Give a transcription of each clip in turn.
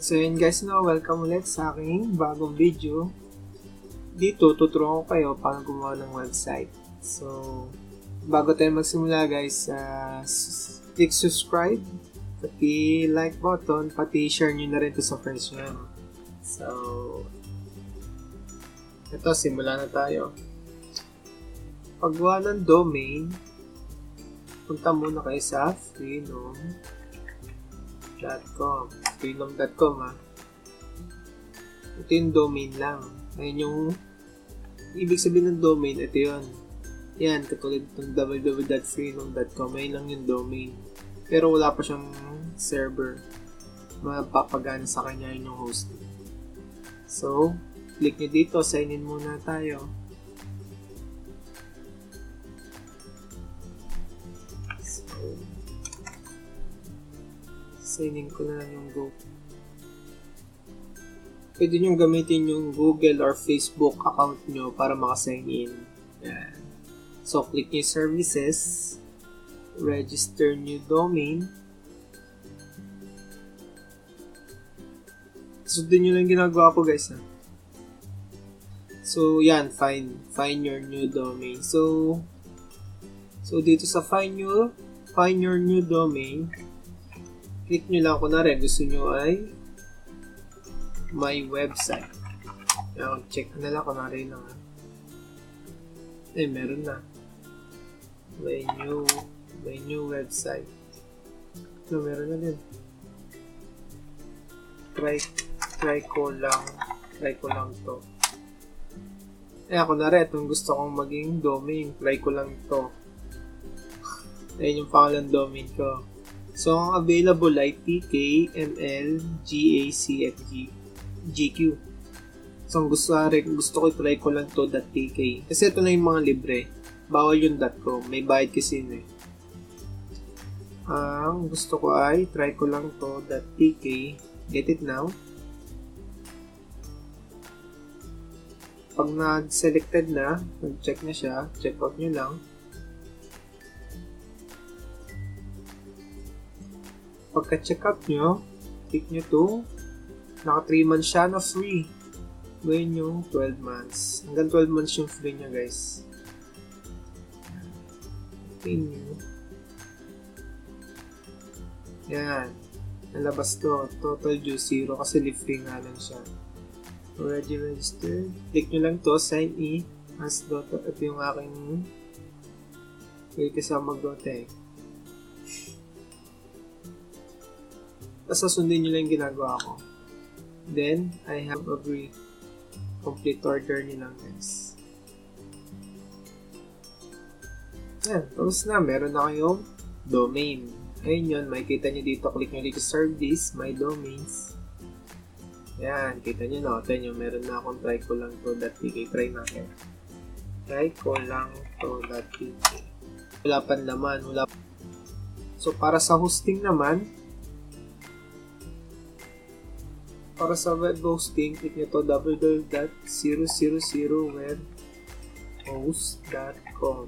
So yun guys, welcome ulit sa aking bagong video. Dito, tuturuan ko kayo paano gumawa ng website. So, bago tayo magsimula guys, click subscribe, pati like button, pati share nyo na rin to sa friends nyo. So, ito, simula na tayo. Paggawa ng domain, punta muna kayo sa freenom.com Ito yung domain lang. Ayun yung ibig sabihin ng domain, ito yun. Yan, katulad ng www.freenom.com, ayun lang yung domain. Pero wala pa siyang server. Mapapagana sa kanya yun yung hosting. So, click nyo dito, sign in muna tayo. Sign in ko na lang yung Go. Pwede nyo gamitin yung Google or Facebook account nyo para makasign in. Yan. So, click nyo services, register new domain. Sundin nyo lang ginagawa ko guys. So, yan, find your new domain. So dito sa find your new domain, click nyo lang, kunwari gusto nyo ay my website. Check na lang, kunwari lang. Meron na. My new website. So, meron na din. Try ko lang to. Kunwari, itong gusto kong maging domain. Try ko lang to. Ayun yung pangalan domain ko. So, ang available ay TK, ML, GACFG, GQ. So, ang gusto ko try ko lang to .tk. Kasi ito na yung mga libre. Bawal yung .com. May bayad kasi yun eh. Ang gusto ko ay try ko lang to .tk. Get it now. Pag na-selected na, nag-check na siya, check out nyo lang. Pagka-check out nyo, click nyo to. Naka 3 months siya na free. Gawin nyo 12 months. Hanggang 12 months yung free nyo guys. Okay nyo. Yan. Nalabas to. Total due 0 kasi live free nga lang siya. Already registered. Click nyo lang to. Sign in. As Dota. Ito yung aking kasama mag-Dota eh. Tapos sundin nyo lang yung ginagawa ko. Then, I have agree. Complete order nyo lang guys. Yan. Tapos na. Meron na kayong domain. Ayun yun. Makikita nyo dito. Click nyo dito service. My domains. Yan. Kita nyo na. Ito nyo. Meron na akong try ko lang to.tk. Try natin. Try ko lang to.tk. Wala pa naman. So, para sa hosting naman, para sa web hosting, click nyo to www.000webhost.com.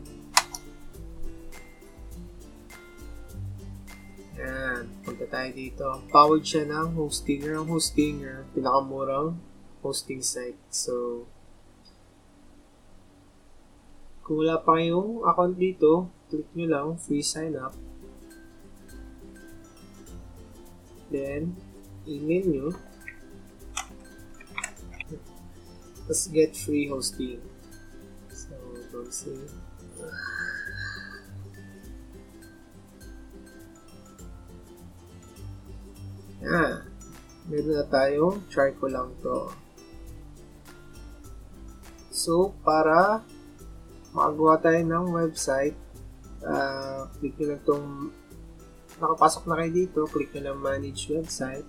Yan. Punta tayo dito. Powered siya ng Hostinger. Ang Hostinger, pinakamurang hosting site. So, kung wala pa kayong account dito, click nyo lang, free sign up. Then, email nyo. Let's get free hosting. So, don't say. Meron na tayo. Try ko lang to. So, para makagawa tayo ng website, click nyo lang itong nakapasok na kayo dito. Click nyo lang manage website.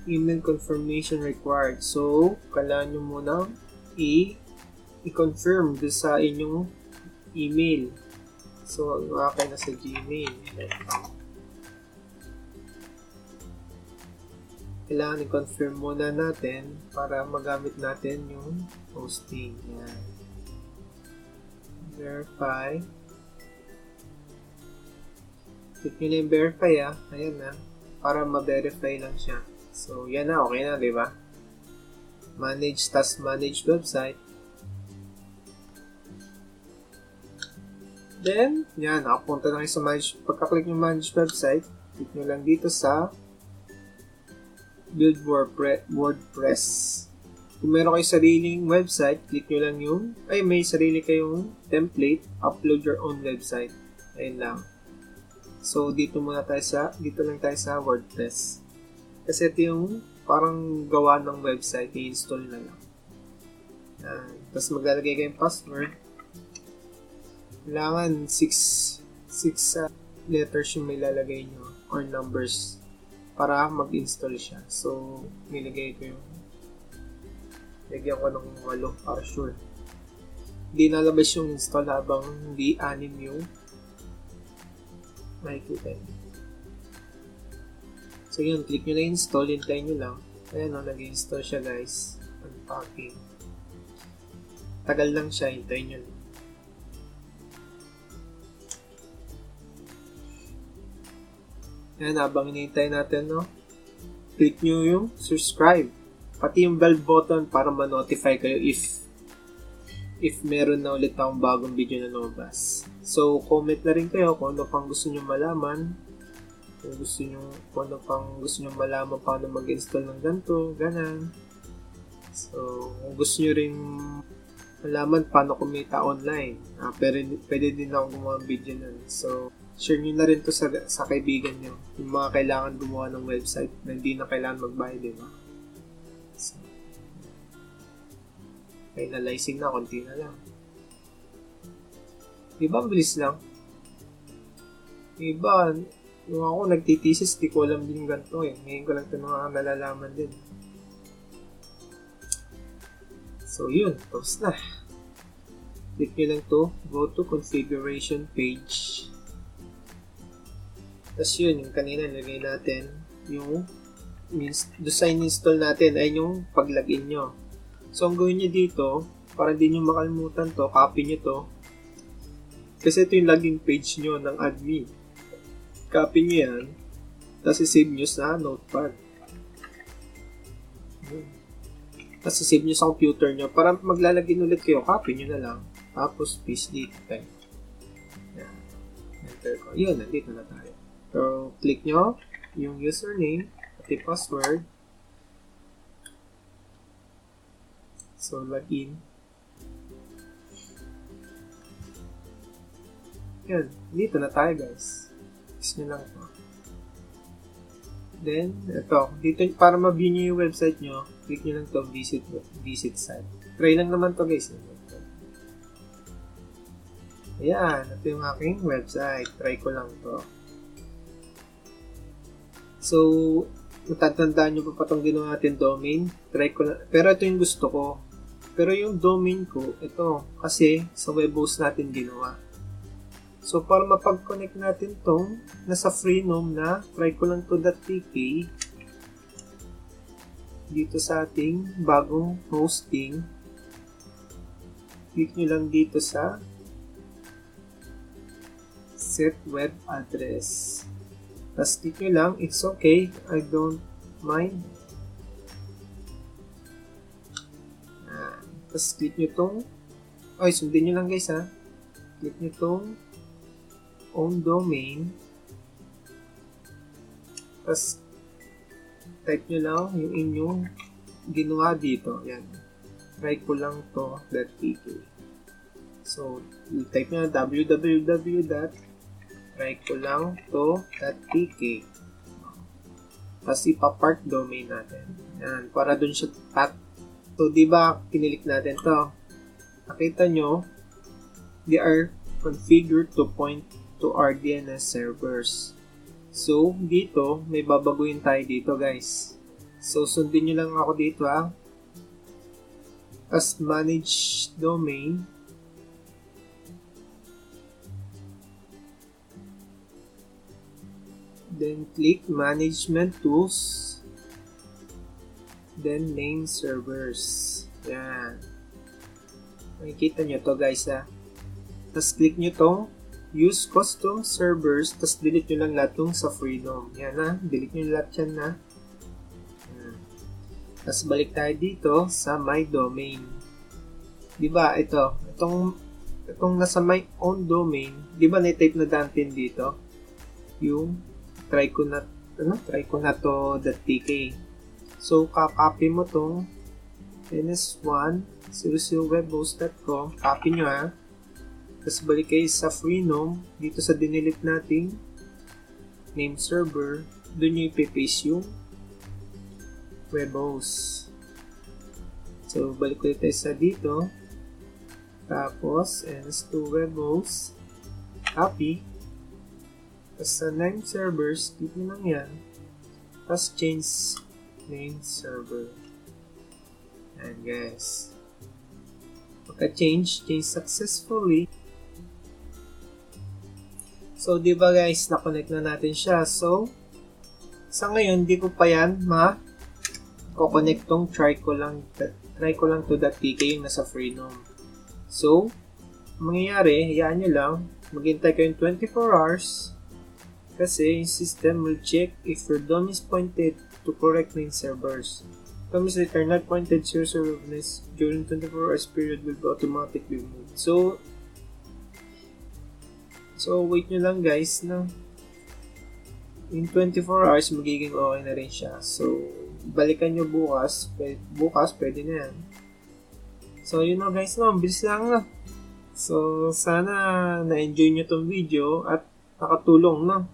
Email confirmation required. So, kailangan nyo muna i-confirm doon sa inyong email. So, akin na sa Gmail. Kailangan i-confirm muna natin para magamit natin yung hosting. Yan. Verify. Click nyo na yung verify Ayan na. para ma-verify lang siya. So, yan na, okay na, di ba? Manage, task manage website. Then, yan, nakapunta na kayo sa manage. Pagka-click nyo manage website, click nyo lang dito sa build WordPress. Kung meron kayo sariling website, click nyo lang yung, may sarili kayong template, upload your own website. Ayun lang. So, dito lang tayo sa WordPress. Kasi ito yung parang gawa ng website, i-install na lang. Tapos maglalagay kayong password. Kailangan 6 letters yung may lalagay nyo or numbers para mag-install siya. So, nilagay ko yung lagyan ko ng 8 para sure. Hindi nalabas yung install habang hindi 6 yung makikita nyo. So yun, click nyo na install, hintayin nyo lang. Ayan o, nag-install siya guys. Unpacking. Tagal lang siya, hintayin nyo lang. Ayan, habang hinihintay natin, no? Click nyo yung subscribe. Pati yung bell button para ma-notify kayo if meron na ulit akong bagong video na lumabas. So, comment na rin kayo kung ano pang gusto nyo malaman. Kung ano pang gusto nyo malaman paano mag-install ng ganito, ganan. So, kung gusto nyo rin malaman paano kumita online, pero pwede din ako gumawa ng video nun. So, share nyo na rin to sa kaibigan nyo. Yung mga kailangan gumawa ng website na hindi na kailangan magbayad, diba? So, finalizing na, konti na lang. Diba, ang bilis lang? Diba, yung ako nagtitisis, di ko alam din ganito eh. Ngayon ko lang ito nalalaman din. So, yun. Tapos na. Click nyo lang to. Go to configuration page. Tapos yun, yung kanina nilagay natin, yung design install natin ay yung pag-login nyo. So, ang gawin nyo dito, para hindi nyo makalimutan to, copy nyo to. Kasi ito yung login page nyo ng admin. Copy nyo yan, tapos i-save nyo sa notepad. Tapos i-save nyo sa computer nyo. Para maglalagin ulit kayo, copy nyo na lang. Tapos, paste dito tayo. Yan. Enter ko. Yun, nandito na tayo. So, click nyo yung username at password. So, login. Yan. Dito na tayo, guys. Gusto nyo lang ito. Then, ito. Dito, para ma-view nyo yung website nyo, click nyo lang ito, visit site. Try lang naman to guys. Ayan. Ito yung aking website. Try ko lang to. So, matatandaan nyo pa itong ginawa natin domain. Try ko na. Pero ito yung gusto ko. Pero yung domain ko, ito. Kasi sa web host natin ginawa. So, para mapag-connect natin itong nasa Freenom na try ko lang to.tk dito sa ating bagong hosting. Click nyo lang dito sa set web address. Tapos click nyo lang, it's okay, I don't mind. Tapos click nyo itong, sundin nyo lang guys ha. Click nyo itong own domain. Tapos type nyo lang yung inyong ginawa dito. Yan. Try ko lang to .tk. So, type nyo www.trykolang.tk. Tapos ipa-park domain natin. Yan. Para dun siya So, di ba, kinilik natin to. Nakita nyo, they are configured to point to our DNS servers. So, dito, may babaguhin tayo dito, guys. So, sundin nyo lang ako dito, ha. As manage domain. Then, click management tools. Then, name servers. Yan. Makikita nyo to guys ha. Tapos, click nyo to use custom servers, tapos delete nyo lang lahat yung sa Freenom. Yan na, delete nyo lahat yan na. Tapos balik tayo dito sa my domain. Diba, itong nasa my own domain, diba na-type na natin dito? Yung tryconato.tk. So, kakopy mo tong ns100webhost.com, copy nyo ha. Tapos balik kayo sa Freenom, dito sa dinilit nating name server, doon nyo ipipaste yung webhost. So, balik ulit tayo sa dito. Tapos, ns2 webhost, copy. Tapos sa name servers, dito lang yan. Tapos change name server. And guys, change successfully. So, di ba guys, na-connect na natin siya. So, sa ngayon, di ko pa yan ko-connect tong try ko lang to .tk yung nasa Freenom. So, mangyayari, hayaan nyo lang, maghintay kayong 24 hours kasi yung system will check if your DOM is pointed to correct name servers. Domains that are not pointed to your servers during 24 hours period will be automatically removed. So, wait nyo lang guys na in 24 hours magiging okay na rin siya. So, balikan nyo bukas pwede na yan. So, yun na guys, bilis lang na. So, sana na-enjoy nyo tong video at nakatulong na.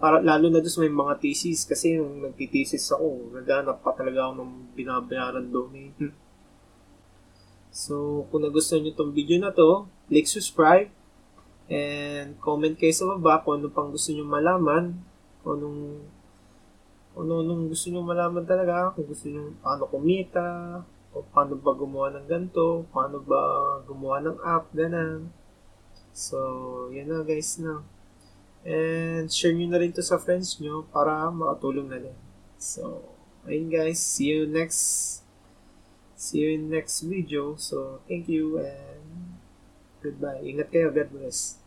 Para, lalo na doon sa may mga thesis kasi yung nagtitesis ako, naghanap pa talaga ako ng binabayaran domain. So, kung nagustuhan nyo tong video na to, click subscribe and comment kayo sa baba kung ano pang gusto nyo malaman, kung anong gusto nyo malaman talaga, kung gusto nyo paano kumita, o paano ba gumawa ng ganito, paano ba gumawa ng app, ganun. So, yan na guys na. And share nyo na rin to sa friends nyo para makatulong na din. So, ayun guys, see you in next video. So, thank you and goodbye. Ingat kayo, God bless.